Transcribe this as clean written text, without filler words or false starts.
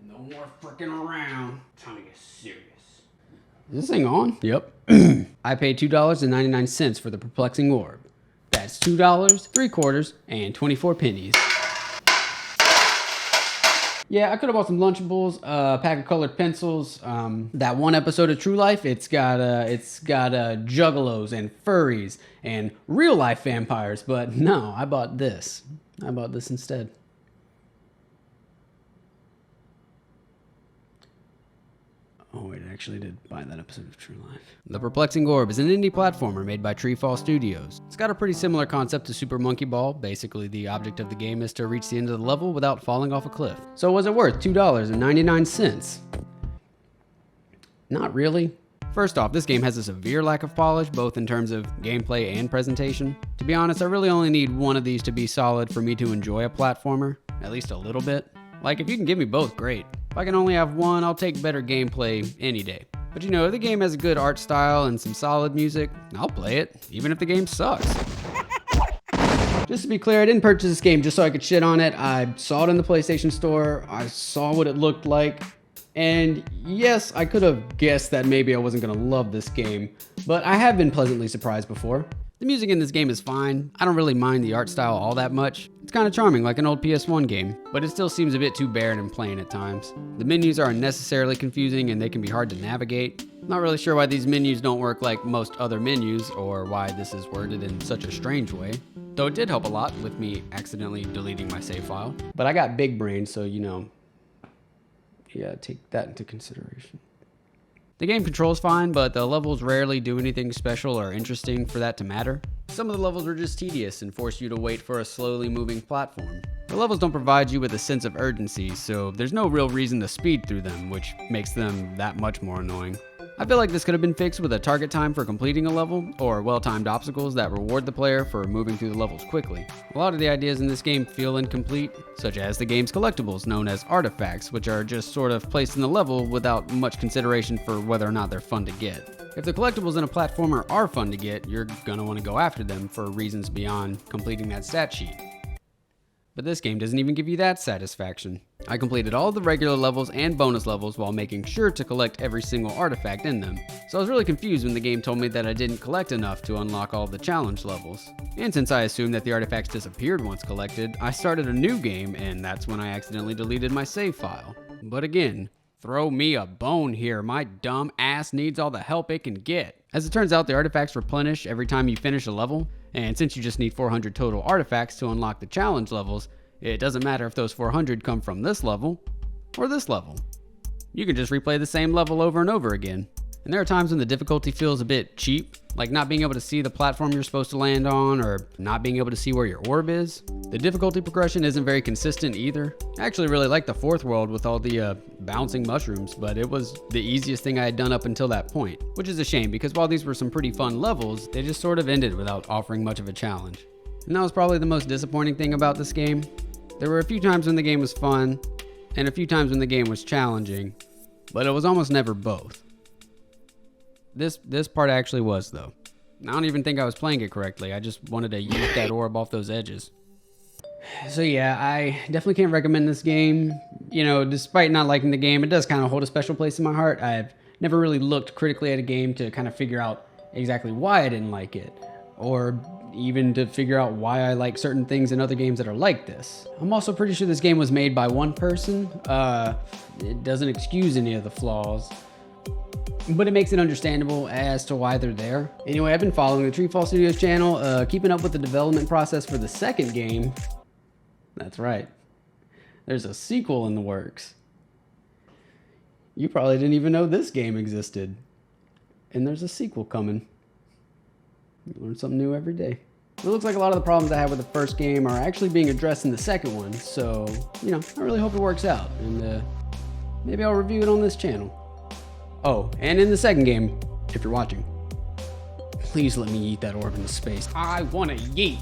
No more freaking around. Time to get serious. Is this thing on? Yep. I paid $2.99 for the Perplexing Orb. That's $2, 3 quarters, and 24 pennies. Yeah, I could have bought some Lunchables, a pack of colored pencils. That one episode of True Life, it's got juggalos and furries and real life vampires. But no, I bought this. I bought this instead. Oh wait, I actually did buy that episode of True Life. The Perplexing Orb is an indie platformer made by Treefall Studios. It's got a pretty similar concept to Super Monkey Ball. Basically, the object of the game is to reach the end of the level without falling off a cliff. So was it worth $2.99? Not really. First off, this game has a severe lack of polish, both in terms of gameplay and presentation. To be honest, I really only need one of these to be solid for me to enjoy a platformer, at least a little bit. Like, if you can give me both, great. If I can only have one, I'll take better gameplay any day. But you know, if the game has a good art style and some solid music, I'll play it, even if the game sucks. Just to be clear, I didn't purchase this game just so I could shit on it. I saw it in the PlayStation Store, I saw what it looked like, and yes, I could have guessed that maybe I wasn't gonna love this game, but I have been pleasantly surprised before. The music in this game is fine. I don't really mind the art style all that much. It's kind of charming, like an old PS1 game, but it still seems a bit too barren and plain at times. The menus are unnecessarily confusing and they can be hard to navigate. Not really sure why these menus don't work like most other menus, or why this is worded in such a strange way. Though it did help a lot with me accidentally deleting my save file. But I got big brain, so you know, yeah, take that into consideration. The game controls fine, but the levels rarely do anything special or interesting for that to matter. Some of the levels are just tedious and force you to wait for a slowly moving platform. The levels don't provide you with a sense of urgency, so there's no real reason to speed through them, which makes them that much more annoying. I feel like this could have been fixed with a target time for completing a level, or well-timed obstacles that reward the player for moving through the levels quickly. A lot of the ideas in this game feel incomplete, such as the game's collectibles known as artifacts, which are just sort of placed in the level without much consideration for whether or not they're fun to get. If the collectibles in a platformer are fun to get, you're gonna want to go after them for reasons beyond completing that stat sheet. But this game doesn't even give you that satisfaction. I completed all the regular levels and bonus levels while making sure to collect every single artifact in them. So I was really confused when the game told me that I didn't collect enough to unlock all the challenge levels. And since I assumed that the artifacts disappeared once collected, I started a new game, and that's when I accidentally deleted my save file. But again, throw me a bone here, my dumb ass needs all the help it can get. As it turns out, the artifacts replenish every time you finish a level, and since you just need 400 total artifacts to unlock the challenge levels, it doesn't matter if those 400 come from this level or this level. You can just replay the same level over and over again. And there are times when the difficulty feels a bit cheap, like not being able to see the platform you're supposed to land on, or not being able to see where your orb is. The difficulty progression isn't very consistent either. I actually really liked the fourth world with all the bouncing mushrooms, but it was the easiest thing I had done up until that point, which is a shame because while these were some pretty fun levels, they just sort of ended without offering much of a challenge. And that was probably the most disappointing thing about this game. There were a few times when the game was fun, and a few times when the game was challenging, but it was almost never both. This part actually was, though. I don't even think I was playing it correctly. I just wanted to yank that orb off those edges. So yeah, I definitely can't recommend this game. You know, despite not liking the game, it does kind of hold a special place in my heart. I've never really looked critically at a game to kind of figure out exactly why I didn't like it, or even to figure out why I like certain things in other games that are like this. I'm also pretty sure this game was made by one person. It doesn't excuse any of the flaws, but it makes it understandable as to why they're there. Anyway, I've been following the Treefall Studios channel, keeping up with the development process for the second game. That's right. There's a sequel in the works. You probably didn't even know this game existed. And there's a sequel coming. You learn something new every day. It looks like a lot of the problems I had with the first game are actually being addressed in the second one. So, you know, I really hope it works out. And maybe I'll review it on this channel. Oh, and in the second game, if you're watching, please let me eat that orb into space. I want to yeet.